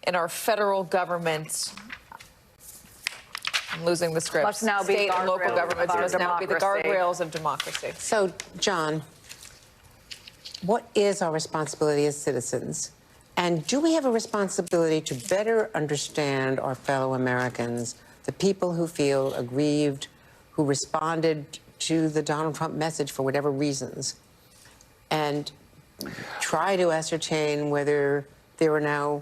in our federal government, I'm losing the script. Must now be state and local governments must now be the guardrails of democracy. So, John, what is our responsibility as citizens? And do we have a responsibility to better understand our fellow Americans, the people who feel aggrieved, who responded to the Donald Trump message for whatever reasons, and try to ascertain whether there are now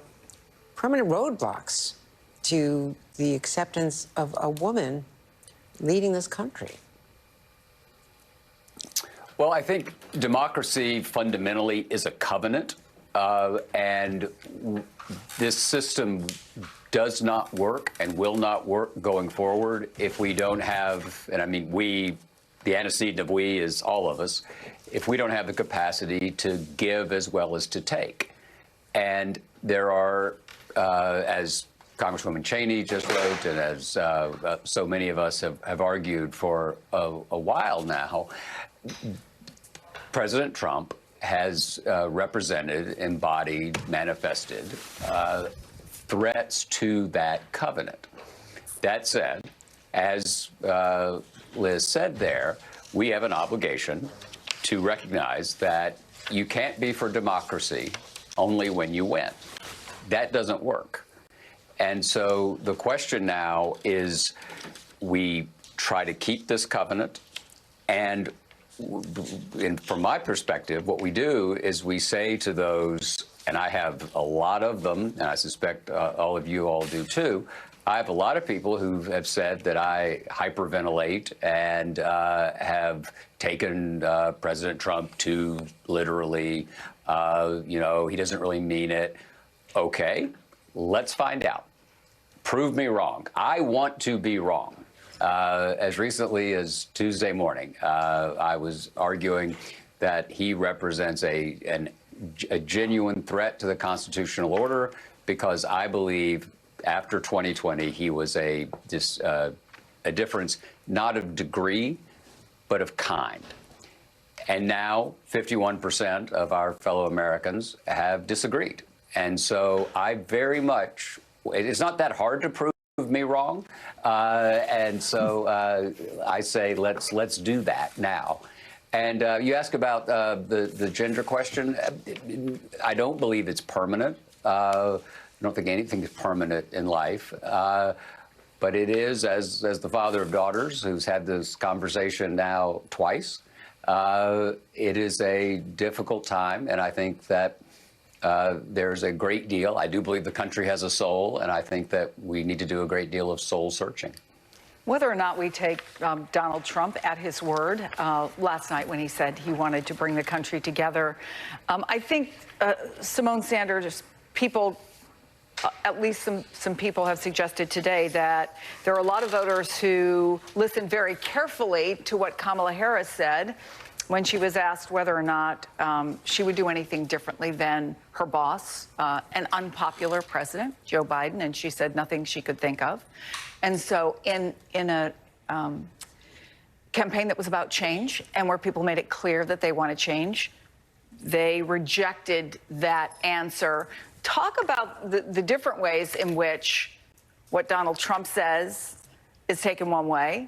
permanent roadblocks to the acceptance of a woman leading this country? Well, I think democracy fundamentally is a covenant, and this system does not work and will not work going forward if we don't have, and I mean we, the antecedent of we is all of us, if we don't have the capacity to give as well as to take. And there are, as Congresswoman Cheney just wrote, and as so many of us have argued for a while now, President Trump has represented, embodied, manifested threats to that covenant. That said, as Liz said there, we have an obligation to recognize that you can't be for democracy only when you win. That doesn't work. And so the question now is we try to keep this covenant, and from my perspective, what we do is we say to those, and I have a lot of them, and I suspect all of you all do too, I have a lot of people who have said that I hyperventilate and have taken President Trump to literally, he doesn't really mean it. Okay, let's find out. Prove me wrong. I want to be wrong. As recently as Tuesday morning, I was arguing that he represents a genuine threat to the constitutional order because I believe after 2020 he was a difference not of degree but of kind. And now 51% of our fellow Americans have disagreed. And so I very much, it's not that hard to prove me wrong. And so I say, let's do that now. And you ask about the gender question. I don't believe it's permanent. I don't think anything is permanent in life. But it is, as the father of daughters who's had this conversation now twice, it is a difficult time. And I think that there's a great deal. I do believe the country has a soul, and I think that we need to do a great deal of soul searching. Whether or not we take Donald Trump at his word last night when he said he wanted to bring the country together, I think Simone Sanders, people, at least some people have suggested today that there are a lot of voters who listened very carefully to what Kamala Harris said when she was asked whether or not she would do anything differently than her boss, an unpopular president, Joe Biden, and she said nothing she could think of. And so in a campaign that was about change and where people made it clear that they want to change, they rejected that answer. Talk about the different ways in which what Donald Trump says is taken one way,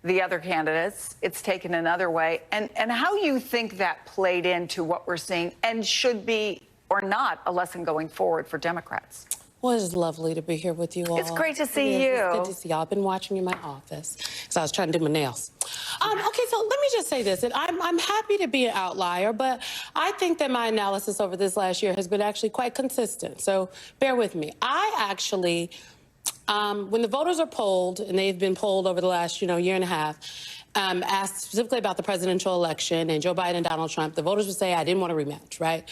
the other candidates, it's taken another way, and how you think that played into what we're seeing and should be or not a lesson going forward for Democrats. Well, it's lovely to be here with you all. It's great to see you. It's good to see y'all. I've been watching you in my office because I was trying to do my nails. Okay, so let me just say this. I'm happy to be an outlier, but I think that my analysis over this last year has been actually quite consistent. So bear with me. I actually, when the voters are polled, and they've been polled over the last, year and a half, asked specifically about the presidential election and Joe Biden and Donald Trump, the voters would say, I didn't want a rematch, right?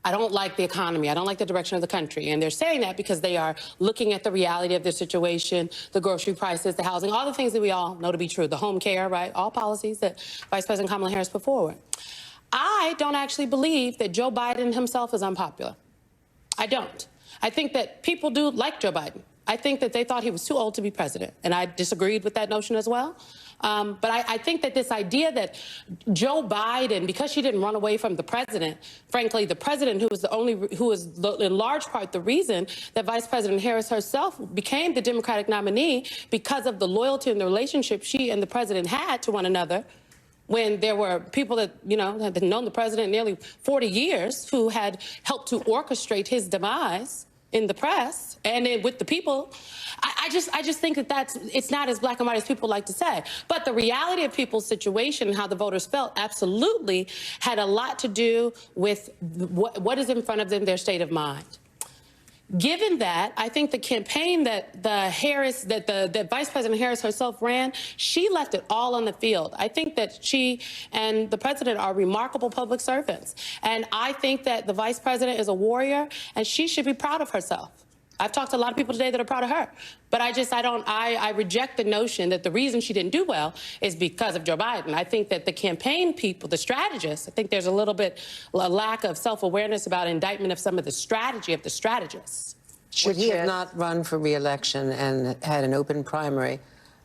I don't like the economy. I don't like the direction of the country. And they're saying that because they are looking at the reality of their situation, the grocery prices, the housing, all the things that we all know to be true, the home care, right? All policies that Vice President Kamala Harris put forward. I don't actually believe that Joe Biden himself is unpopular. I don't. I think that people do like Joe Biden. I think that they thought he was too old to be president, and I disagreed with that notion as well. But I think that this idea that Joe Biden, because she didn't run away from the president, frankly, the president who was in large part the reason that Vice President Harris herself became the Democratic nominee because of the loyalty and the relationship she and the president had to one another, when there were people that, you know, had known the president nearly 40 years who had helped to orchestrate his demise in the press and with the people. I just think that it's not as black and white as people like to say. But the reality of people's situation and how the voters felt absolutely had a lot to do with what is in front of them, their state of mind. Given that, I think the campaign that that Vice President Harris herself ran, she left it all on the field. I think that she and the president are remarkable public servants. And I think that the vice president is a warrior, and she should be proud of herself. I've talked to a lot of people today that are proud of her. But I reject the notion that the reason she didn't do well is because of Joe Biden. I think that the campaign people, the strategists, I think there's a little bit a lack of self-awareness about indictment of some of the strategy of the strategists. Should he have not run for re-election and had an open primary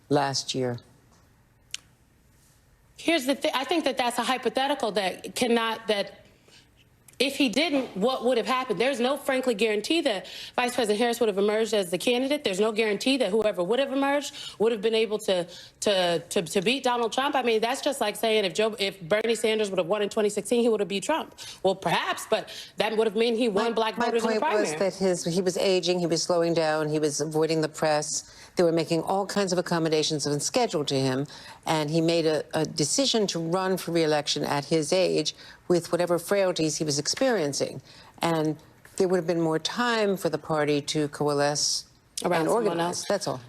last year? Here's the thing. I think that that's a hypothetical that if he didn't, what would have happened? There's no, frankly, guarantee that Vice President Harris would have emerged as the candidate. There's no guarantee that whoever would have emerged would have been able to beat Donald Trump. I mean, that's just like saying if Bernie Sanders would have won in 2016, he would have beat Trump. Well, perhaps, but that would have meant he won black voters in the primary. My point was that he was aging, he was slowing down, he was avoiding the press. They were making all kinds of accommodations and schedule to him, and he made a decision to run for re-election at his age with whatever frailties he was experiencing. And there would have been more time for the party to coalesce and organize. That's all.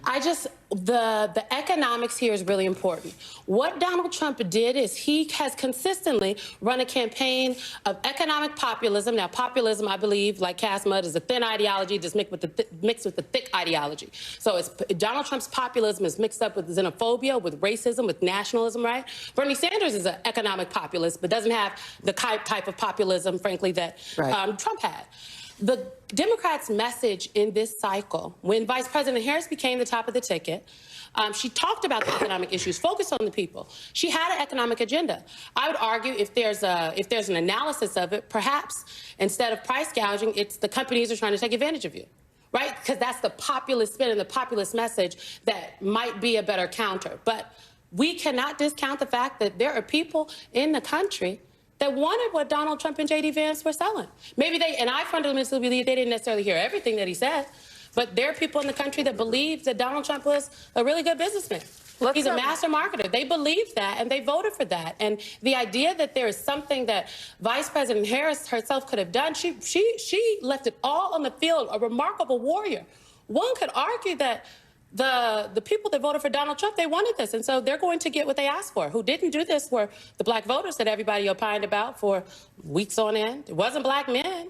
The economics here is really important. What Donald Trump did is he has consistently run a campaign of economic populism. Now, populism, I believe, like Cass Mud, is a thin ideology just mixed with the thick ideology. So Donald Trump's populism is mixed up with xenophobia, with racism, with nationalism, right? Bernie Sanders is an economic populist, but doesn't have the type of populism, frankly, that Trump had. The Democrats' message in this cycle, when Vice President Harris became the top of the ticket, she talked about the economic issues, focused on the people. She had an economic agenda. I would argue if there's an analysis of it, perhaps instead of price gouging, it's the companies are trying to take advantage of you, right? Because that's the populist spin and the populist message that might be a better counter. But we cannot discount the fact that there are people in the country that wanted what Donald Trump and J.D. Vance were selling. Maybe and I fundamentally believe they didn't necessarily hear everything that he said, but there are people in the country that believe that Donald Trump was a really good businessman. He's a master marketer. They believed that, and they voted for that. And the idea that there is something that Vice President Harris herself could have done, she left it all on the field, a remarkable warrior. One could argue that the people that voted for Donald Trump, they wanted this, and so they're going to get what they asked for. Who didn't do this were the black voters that everybody opined about for weeks on end. It wasn't black men,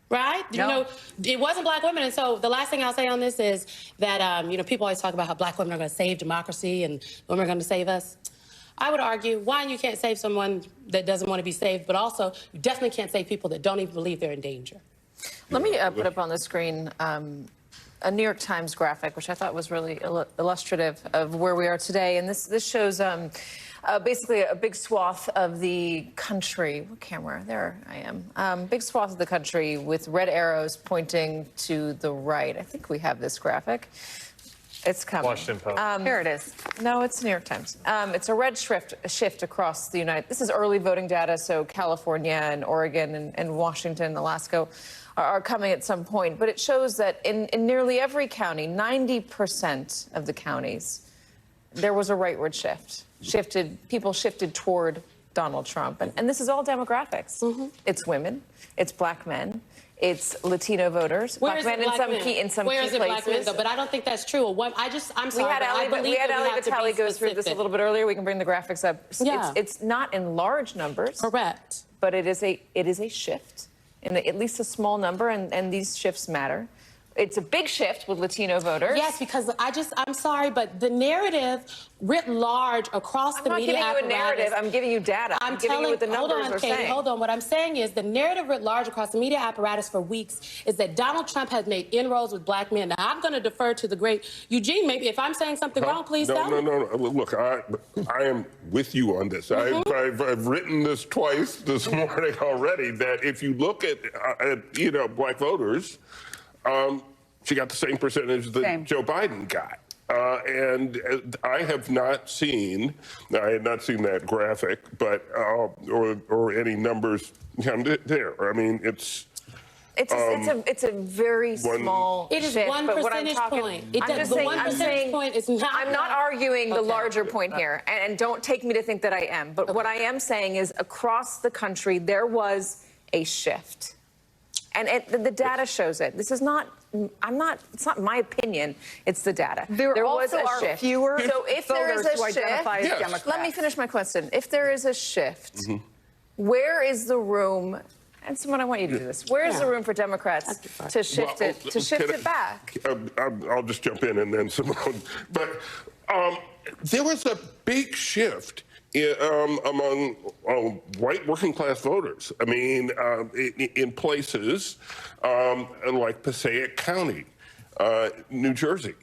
right? No. You know, it wasn't black women. And so the last thing I'll say on this is that, you know, people always talk about how black women are going to save democracy and women are going to save us. I would argue, one, you can't save someone that doesn't want to be saved, but also you definitely can't save people that don't even believe they're in danger. Let me put up on the screen a New York Times graphic, which I thought was really illustrative of where we are today. And this shows basically a big swath of the country. What camera? There I am. Big swath of the country with red arrows pointing to the right. I think we have this graphic. It's coming. Washington Post. Here it is. No, it's New York Times. It's a red shift across the United. This is early voting data, so California and Oregon and Washington, Alaska are coming at some point. But it shows that in nearly every county, 90% of the counties, there was a rightward shift. People shifted toward Donald Trump. And this is all demographics. Mm-hmm. It's women. It's black men. It's Latino voters. Black men in some key places. Black men, though? But I don't think that's true. I'm sorry. We had Ali Vitale go through this a little bit earlier. We can bring the graphics up. Yeah. It's not in large numbers. Correct. But it is a shift in at least a small number, and these shifts matter. It's a big shift with Latino voters. Yes, because I'm sorry, but the narrative writ large across the media apparatus. I'm not giving you a narrative. I'm giving you data. I'm giving you what the numbers are saying. Hold on. What I'm saying is the narrative writ large across the media apparatus for weeks is that Donald Trump has made inroads with black men. Now, I'm going to defer to the great Eugene. Maybe if I'm saying something wrong, please tell me. No. Look, I am with you on this. I've written this twice this morning already, that if you look at black voters, she got the same percentage that Joe Biden got. And I have not seen, I had not seen that graphic, but, or any numbers there. I mean, it's a very small It is shift, 1 but what I'm percentage talking, point. I'm not arguing the larger point here, and don't take me to think that I am. But what I am saying is across the country, there was a shift. And the data shows it. This is not, it's not my opinion, it's the data. There was also a are shift. fewer So if there is voters a who identify as Democrats. let me finish my question. If there is a shift, where is the room, and Simone, I want you to do this, where is the room for Democrats to shift it back? I'll just jump in and then Simone. But there was a big shift among white working-class voters. I mean, in places like Passaic County, New Jersey.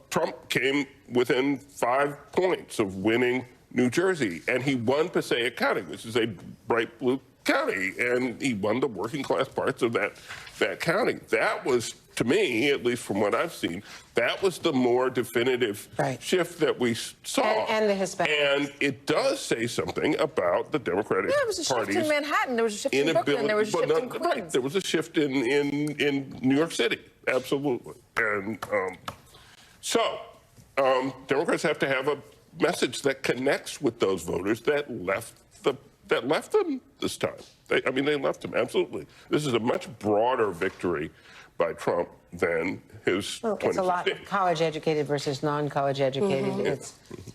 Trump came within 5 points of winning New Jersey, and he won Passaic County, which is a bright blue county, and he won the working-class parts of that county. That was, to me, at least from what I've seen, that was the more definitive shift that we saw. And the Hispanic. And it does say something about the Democratic there was a shift in Manhattan, there was a shift in Brooklyn, there was a shift in Queens. Right, there was a shift in New York City, absolutely. And Democrats have to have a message that connects with those voters that left them this time. They left him, absolutely. This is a much broader victory by Trump than his 2016. It's a lot college-educated versus non-college educated.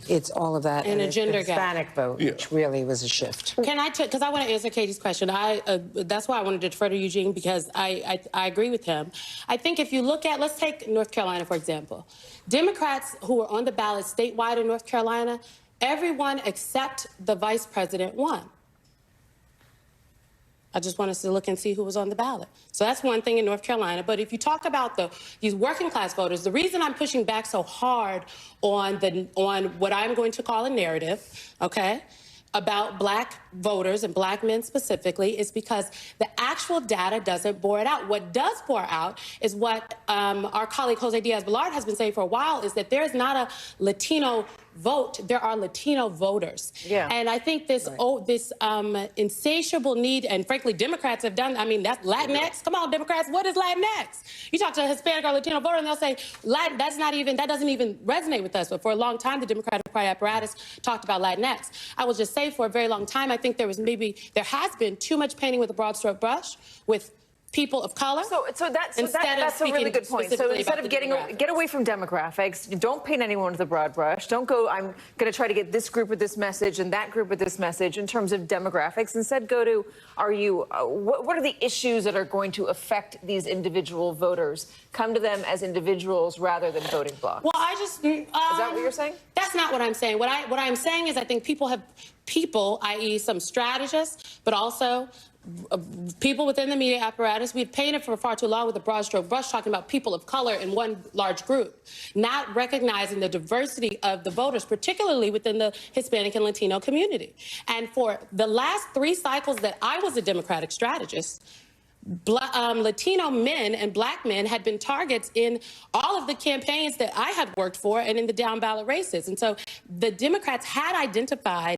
It's all of that. And a gender gap. Hispanic vote, which really was a shift. Can I, because I want to answer Katie's question. That's why I wanted to defer to Eugene, because I agree with him. I think if you look at, let's take North Carolina, for example. Democrats who were on the ballot statewide in North Carolina, everyone except the vice president won. I just want us to look and see who was on the ballot. So that's one thing in North Carolina. But if you talk about these working class voters, the reason I'm pushing back so hard on what I'm going to call a narrative, okay, about black voters and black men specifically is because the actual data doesn't bore it out. What does bore out is what our colleague Jose Diaz-Balart has been saying for a while, is that there is not a Latino vote, there are Latino voters. Yeah. And I think this insatiable need, and frankly, Democrats have done, that's Latinx. Come on, Democrats, what is Latinx? You talk to a Hispanic or Latino voter and they'll say, that doesn't even resonate with us. But for a long time, the Democratic Party apparatus talked about Latinx. I will just say for a very long time, I think there has been too much painting with a broad stroke brush with people of color. So that's a really good point. So instead of get away from demographics, don't paint anyone with a broad brush. Don't go, I'm going to try to get this group with this message and that group with this message in terms of demographics. Instead, go to, what are the issues that are going to affect these individual voters? Come to them as individuals rather than voting blocks. Well, is that what you're saying? That's not what I'm saying. What I'm saying is I think people, i.e. some strategists, but also people within the media apparatus, we've painted for far too long with a broad stroke brush talking about people of color in one large group, not recognizing the diversity of the voters, particularly within the Hispanic and Latino community. And for the last 3 cycles that I was a Democratic strategist, Latino men and black men had been targets in all of the campaigns that I had worked for and in the down ballot races. And so the Democrats had identified